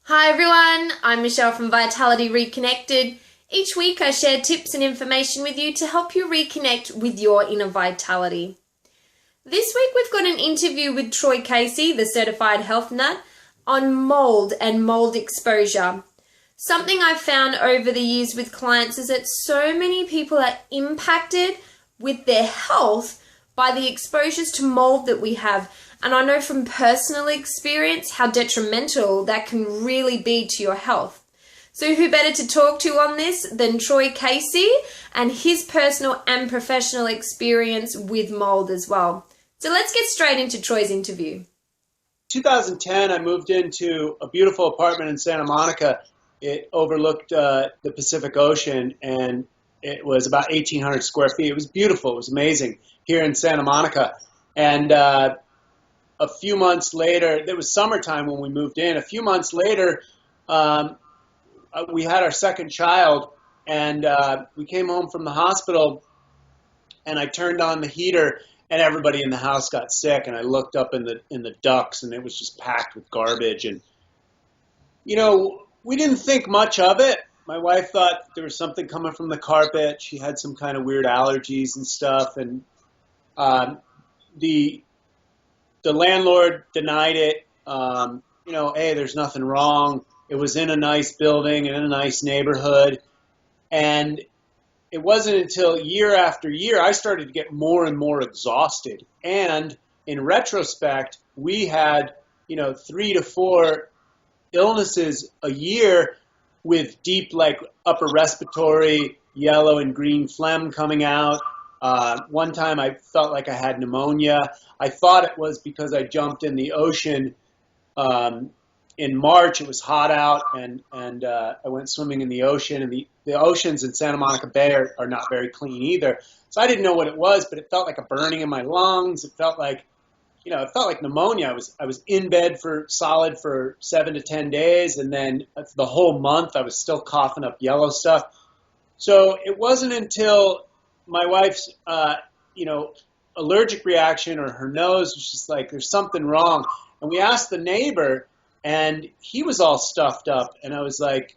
Hi everyone, I'm Michelle from Vitality Reconnected. Each week I share tips and information with you to help you reconnect with your inner vitality. This week we've got an interview with Troy Casey, the certified health nut, on mold and mold exposure. Something I've found over the years with clients is that so many people are impacted with their health by the exposures to mold that we have. And I know from personal experience how detrimental that can really be to your health. So who better to talk to on this than Troy Casey and his personal and professional experience with mold as well. So let's get straight into Troy's interview. 2010, I moved into a beautiful apartment in Santa Monica. It overlooked the Pacific Ocean, and it was about 1,800 square feet. It was beautiful. It was amazing here in Santa Monica. And a few months later, it was summertime when we moved in. A few months later, we had our second child, and we came home from the hospital, and I turned on the heater, and everybody in the house got sick. And I looked up in the ducts, and it was just packed with garbage. And we didn't think much of it. My wife thought there was something coming from the carpet. She had some kind of weird allergies and stuff, and the landlord denied it. Hey, there's nothing wrong. It was in a nice building and in a nice neighborhood. And it wasn't until year after year I started to get more and more exhausted. And in retrospect, we had, 3 to 4 illnesses a year with deep, like upper respiratory, yellow and green phlegm coming out. One time I felt like I had pneumonia. I thought it was because I jumped in the ocean in March. It was hot out, and I went swimming in the ocean. And the oceans in Santa Monica Bay are not very clean either. So I didn't know what it was, but it felt like a burning in my lungs. It felt like, pneumonia. I was in bed for 7 to 10 days, and then the whole month I was still coughing up yellow stuff. So it wasn't until my wife's, allergic reaction, or her nose was just like, there's something wrong. And we asked the neighbor, and he was all stuffed up. And I was like,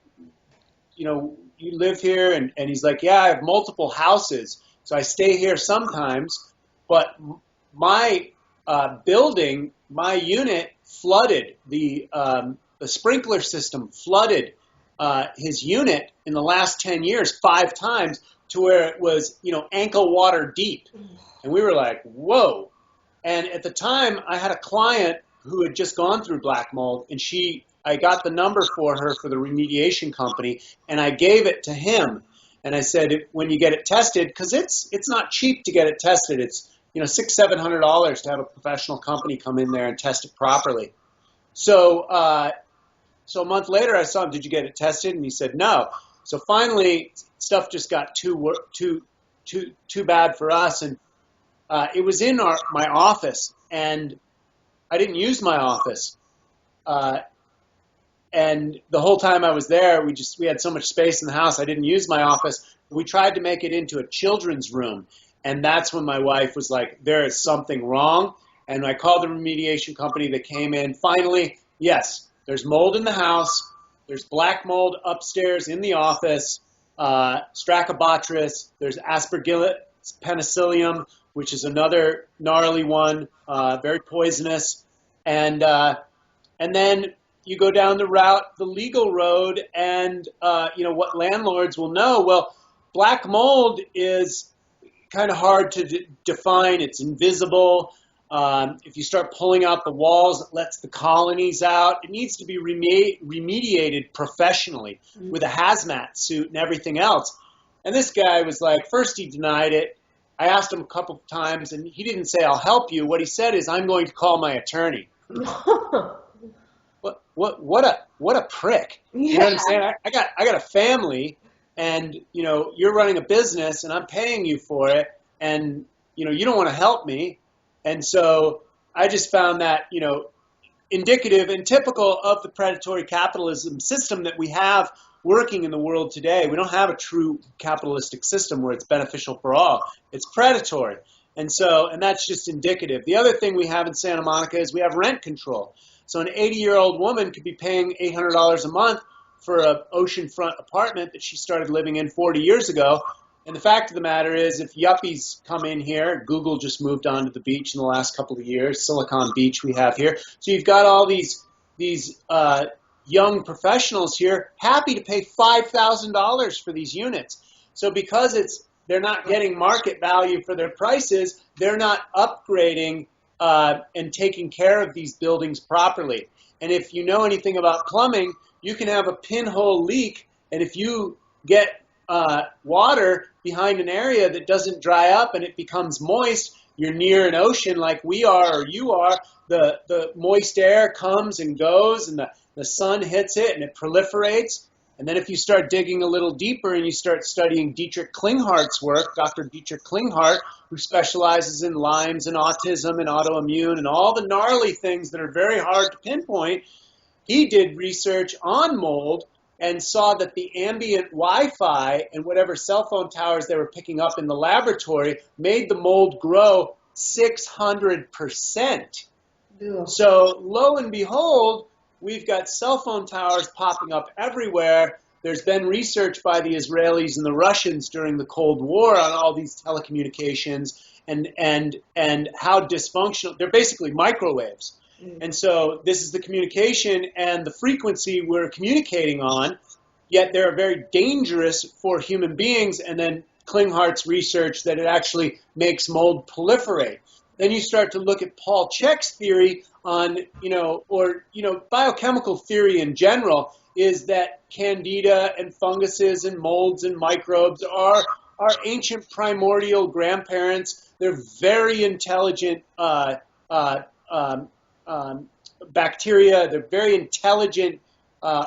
you live here? And he's like, yeah, I have multiple houses. So I stay here sometimes. But my building, my unit flooded. The sprinkler system flooded his unit in the last 10 years 5 times, to where it was, ankle water deep. And we were like, whoa. And at the time, I had a client who had just gone through black mold, and I got the number for her for the remediation company, and I gave it to him. And I said, when you get it tested, because it's not cheap to get it tested. It's, $600-700 to have a professional company come in there and test it properly. So a month later, I saw him, did you get it tested? And he said, no. So finally, stuff just got too bad for us, and it was in my office, and I didn't use my office. And the whole time I was there, we had so much space in the house, I didn't use my office. We tried to make it into a children's room, and that's when my wife was like, there is something wrong. And I called the remediation company that came in. Finally, yes, there's mold in the house. There's black mold upstairs in the office, Strachobacterus. There's Aspergillus penicillium, which is another gnarly one, very poisonous. And then you go down the legal road, and what landlords will know. Well, black mold is kind of hard to define. It's invisible. If you start pulling out the walls, it lets the colonies out. It needs to be remediated professionally with a hazmat suit and everything else. And this guy was like, first he denied it. I asked him a couple of times, and he didn't say, I'll help you. What he said is, I'm going to call my attorney. What a prick. Yeah. You know what I'm saying? I got a family, and, you're running a business, and I'm paying you for it, and, you don't want to help me. And so I just found that, indicative and typical of the predatory capitalism system that we have working in the world today. We don't have a true capitalistic system where it's beneficial for all. It's predatory. And that's just indicative. The other thing we have in Santa Monica is we have rent control. So an 80-year-old woman could be paying $800 a month for an oceanfront apartment that she started living in 40 years ago. And the fact of the matter is, if yuppies come in here, Google just moved onto the beach in the last couple of years, Silicon Beach we have here. So you've got all these young professionals here happy to pay $5,000 for these units. So because they're not getting market value for their prices, they're not upgrading and taking care of these buildings properly. And if you know anything about plumbing, you can have a pinhole leak, and if you get water behind an area that doesn't dry up and it becomes moist, you're near an ocean like we are or you are, the moist air comes and goes, and the sun hits it and it proliferates. And then if you start digging a little deeper and you start studying Dietrich Klinghart's work, Dr. Dietrich Klinghardt, who specializes in Lyme's and autism and autoimmune and all the gnarly things that are very hard to pinpoint, he did research on mold and saw that the ambient Wi-Fi and whatever cell phone towers they were picking up in the laboratory made the mold grow 600%. Ew. So lo and behold, we've got cell phone towers popping up everywhere. There's been research by the Israelis and the Russians during the Cold War on all these telecommunications and how dysfunctional. They're basically microwaves. And so this is the communication and the frequency we're communicating on, yet they're very dangerous for human beings. And then Klinghardt's research that it actually makes mold proliferate. Then you start to look at Paul Chek's theory on, biochemical theory in general is that candida and funguses and molds and microbes are our ancient primordial grandparents. They're very intelligent bacteria. They're very intelligent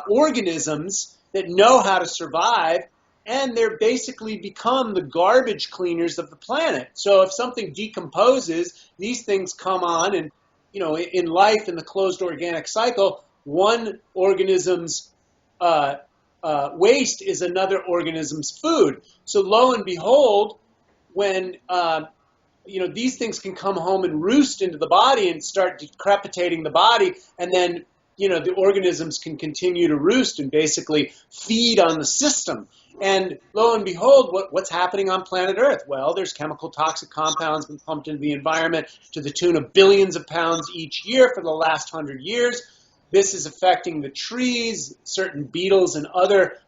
organisms that know how to survive, and they're basically become the garbage cleaners of the planet. So if something decomposes, these things come on, and in life, in the closed organic cycle, one organism's waste is another organism's food. So lo and behold, when these things can come home and roost into the body and start decrepitating the body, and then the organisms can continue to roost and basically feed on the system. And lo and behold, what's happening on planet Earth? Well, there's chemical toxic compounds been pumped into the environment to the tune of billions of pounds each year for the last 100 years. This is affecting the trees, certain beetles and other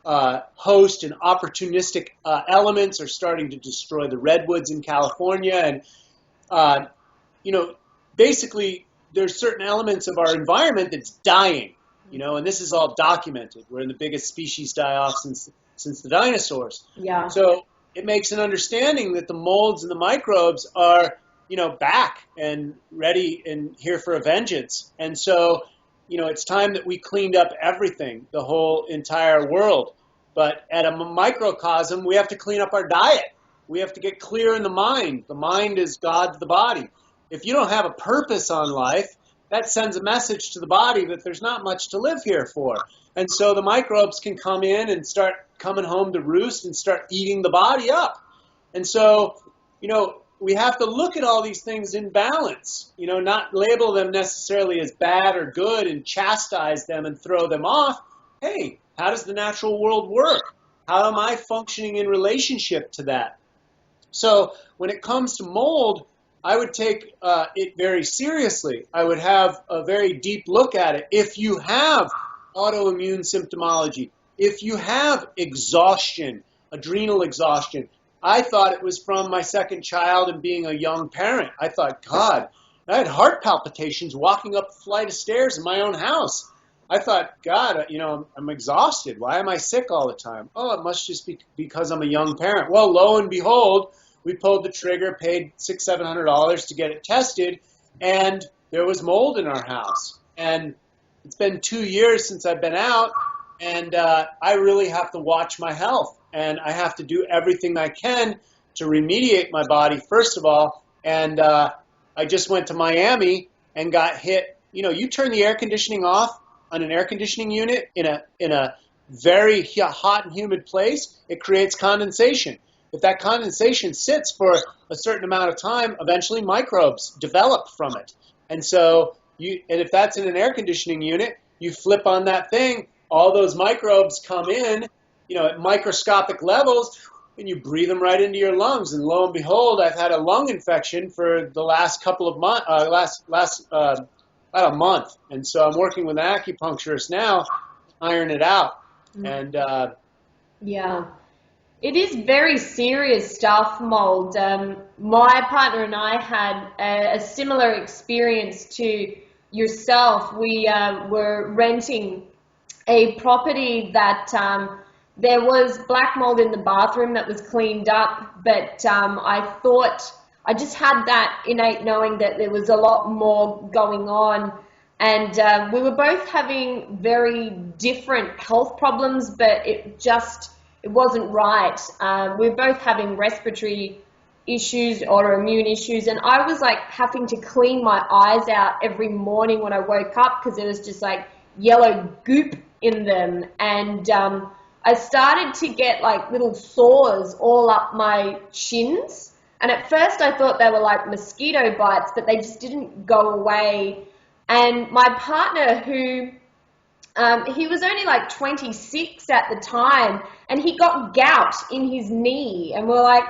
host and opportunistic elements are starting to destroy the redwoods in California. And, basically there's certain elements of our environment that's dying, and this is all documented. We're in the biggest species die-off since the dinosaurs. Yeah. So it makes an understanding that the molds and the microbes are, back and ready and here for a vengeance. And so, it's time that we cleaned up everything, the whole entire world. But at a microcosm, we have to clean up our diet. We have to get clear in the mind. The mind is God to the body. If you don't have a purpose on life, that sends a message to the body that there's not much to live here for. And so the microbes can come in and start coming home to roost and start eating the body up. And so, we have to look at all these things in balance, not label them necessarily as bad or good and chastise them and throw them off. Hey, how does the natural world work? How am I functioning in relationship to that? So when it comes to mold, I would take it very seriously. I would have a very deep look at it. If you have autoimmune symptomology, if you have exhaustion, adrenal exhaustion, I thought it was from my second child and being a young parent. I thought, God, I had heart palpitations walking up a flight of stairs in my own house. I thought, God, I'm exhausted. Why am I sick all the time? Oh, it must just be because I'm a young parent. Well, lo and behold, we pulled the trigger, paid $600-700 to get it tested, and there was mold in our house. And it's been 2 years since I've been out, and I really have to watch my health. And I have to do everything I can to remediate my body, first of all. And I just went to Miami and got hit. You turn the air conditioning off on an air conditioning unit in a very hot and humid place, it creates condensation. If that condensation sits for a certain amount of time, eventually microbes develop from it. And so And if that's in an air conditioning unit, you flip on that thing, all those microbes come in, at microscopic levels, and you breathe them right into your lungs. And lo and behold, I've had a lung infection for the last couple of months, about a month. And so I'm working with an acupuncturist now, iron it out. And yeah, it is very serious stuff, mold. My partner and I had a similar experience to yourself. We were renting a property that there was black mold in the bathroom that was cleaned up, but I just had that innate knowing that there was a lot more going on. And we were both having very different health problems, but it wasn't right. We were both having respiratory issues, autoimmune issues, and I was like having to clean my eyes out every morning when I woke up because there was just like yellow goop in them. And I started to get like little sores all up my shins. And at first I thought they were like mosquito bites, but they just didn't go away. And my partner, who he was only like 26 at the time, and he got gout in his knee. And we're like,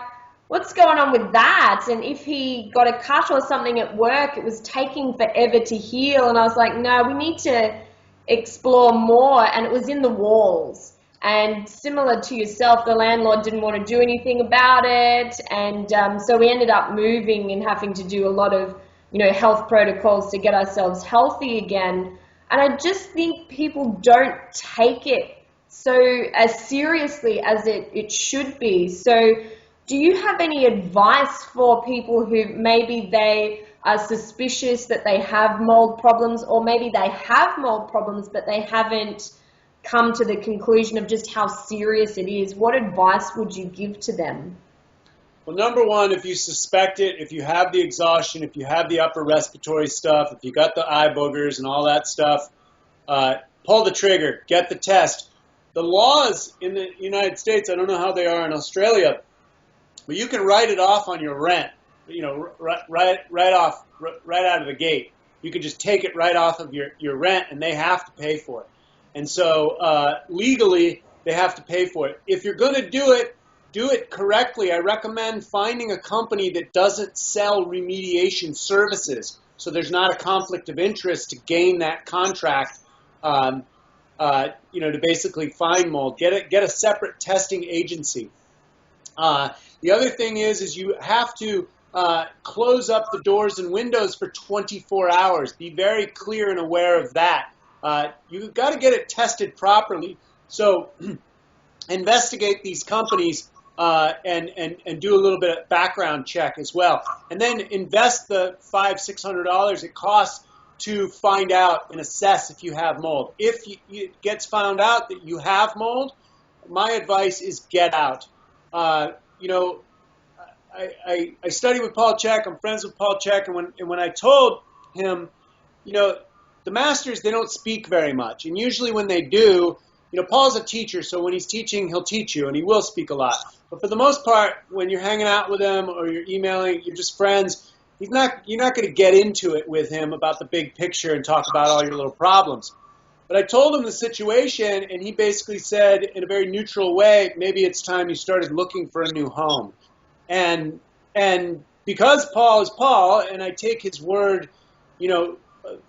what's going on with that? And if he got a cut or something at work, it was taking forever to heal. And I was like, no, we need to explore more. And it was in the walls. And similar to yourself, the landlord didn't want to do anything about it. And so we ended up moving and having to do a lot of, health protocols to get ourselves healthy again. And I just think people don't take it so as seriously as it should be. So do you have any advice for people who maybe they are suspicious that they have mold problems, or maybe they have mold problems but they haven't come to the conclusion of just how serious it is? What advice would you give to them? Well, number one, if you suspect it, if you have the exhaustion, if you have the upper respiratory stuff, if you got the eye boogers and all that stuff, pull the trigger, get the test. The laws in the United States, I don't know how they are in Australia, but you can write it off on your rent, right out of the gate. You can just take it right off of your rent, and they have to pay for it. And so legally, they have to pay for it. If you're going to do it correctly. I recommend finding a company that doesn't sell remediation services, so there's not a conflict of interest to gain that contract. To basically find mold. Get a separate testing agency. The other thing is you have to close up the doors and windows for 24 hours. Be very clear and aware of that. You've got to get it tested properly. So investigate these companies and do a little bit of background check as well. And then invest the $500-600 it costs to find out and assess if you have mold. If it gets found out that you have mold, my advice is get out. I study with Paul Chek. I'm friends with Paul Chek. And when I told him, the masters, they don't speak very much. And usually when they do, Paul's a teacher, so when he's teaching, he'll teach you, and he will speak a lot. But for the most part, when you're hanging out with him or you're emailing, you're just friends, you're not going to get into it with him about the big picture and talk about all your little problems. But I told him the situation, and he basically said in a very neutral way, maybe it's time you started looking for a new home. And because Paul is Paul, and I take his word,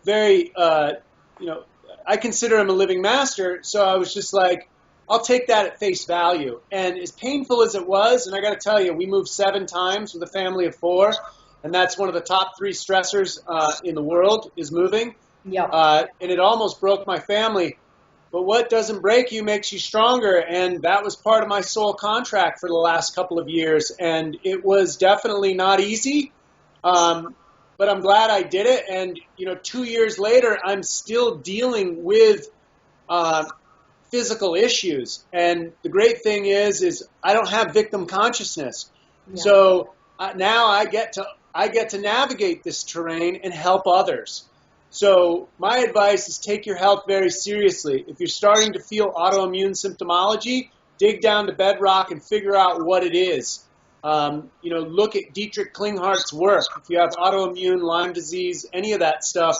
very, I consider him a living master, so I was just like, I'll take that at face value. And as painful as it was, and I got to tell you, we moved 7 times with a family of 4, and that's one of the top 3 stressors in the world is moving. Yep. And it almost broke my family. But what doesn't break you makes you stronger, and that was part of my soul contract for the last couple of years. And it was definitely not easy, but I'm glad I did it. And 2 years later, I'm still dealing with physical issues. And the great thing is I don't have victim consciousness. Yeah. So now I get to navigate this terrain and help others. So my advice is take your health very seriously. If you're starting to feel autoimmune symptomology, dig down to bedrock and figure out what it is. Look at Dietrich Klinghart's work. If you have autoimmune, Lyme disease, any of that stuff,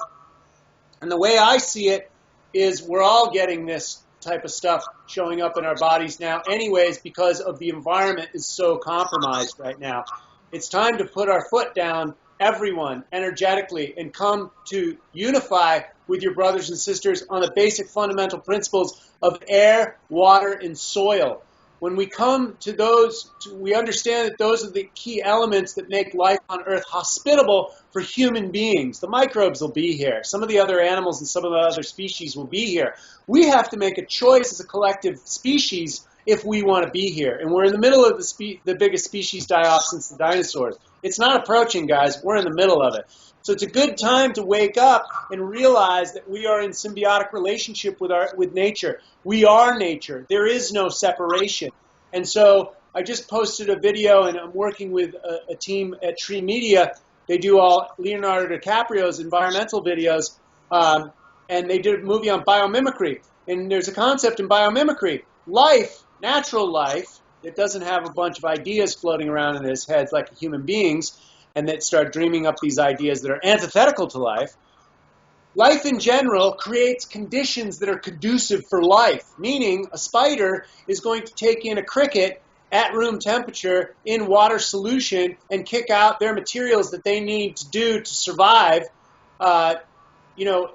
And the way I see it is we're all getting this type of stuff showing up in our bodies now anyways because of the environment is so compromised right now. It's time to put our foot down, everyone, energetically, and come to unify with your brothers and sisters on the basic fundamental principles of air, water, and soil. When we come to those, we understand that those are the key elements that make life on Earth hospitable for human beings. The microbes will be here. Some of the other animals and some of the other species will be here. We have to make a choice as a collective species if we want to be here. And we're in the middle of the biggest species die-off since the dinosaurs. It's not approaching, guys. We're in the middle of it. So it's a good time to wake up and realize that we are in symbiotic relationship with nature. We are nature. There is no separation. And so I just posted a video, and I'm working with a team at Tree Media. They do all Leonardo DiCaprio's environmental videos, and they did a movie on biomimicry. And there's a concept in biomimicry. Life, natural life, that doesn't have a bunch of ideas floating around in his heads like human beings, and that start dreaming up these ideas that are antithetical to life. Life in general creates conditions that are conducive for life, meaning a spider is going to take in a cricket at room temperature in water solution and kick out their materials that they need to do to survive, and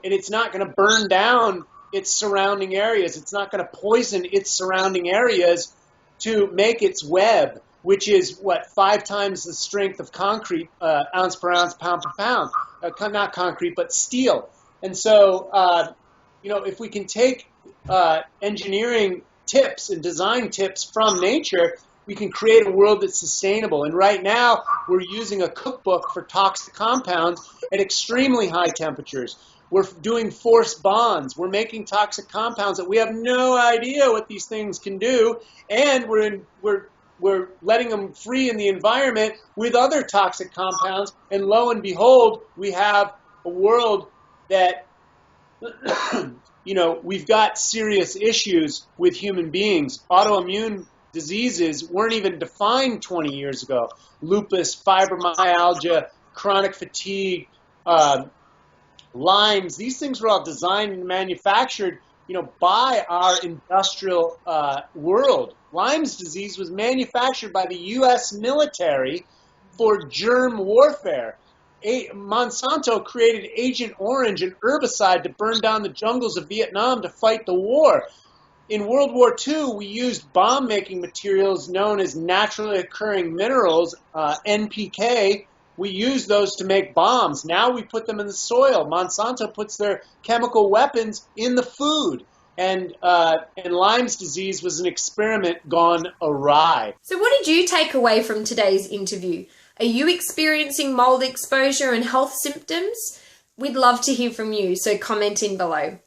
it's not going to burn down its surrounding areas. It's not going to poison its surrounding areas to make its web, which is, 5 times the strength of concrete, ounce per ounce, pound per pound. Not concrete, but steel. And so, if we can take engineering tips and design tips from nature, we can create a world that's sustainable. And right now, we're using a cookbook for toxic compounds at extremely high temperatures. We're doing forced bonds. We're making toxic compounds that we have no idea what these things can do, and we're letting them free in the environment with other toxic compounds. And lo and behold, we have a world that, we've got serious issues with human beings. Autoimmune diseases weren't even defined 20 years ago. Lupus, fibromyalgia, chronic fatigue, Lyme's, these things were all designed and manufactured, by our industrial world. Lyme's disease was manufactured by the U.S. military for germ warfare. Monsanto created Agent Orange, an herbicide to burn down the jungles of Vietnam to fight the war. In World War II, we used bomb-making materials known as naturally occurring minerals, NPK. We use those to make bombs. Now we put them in the soil. Monsanto puts their chemical weapons in the food. And Lyme's disease was an experiment gone awry. So what did you take away from today's interview? Are you experiencing mold exposure and health symptoms? We'd love to hear from you, so comment in below.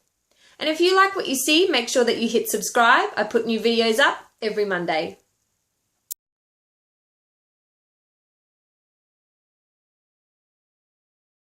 And if you like what you see, make sure that you hit subscribe. I put new videos up every Monday.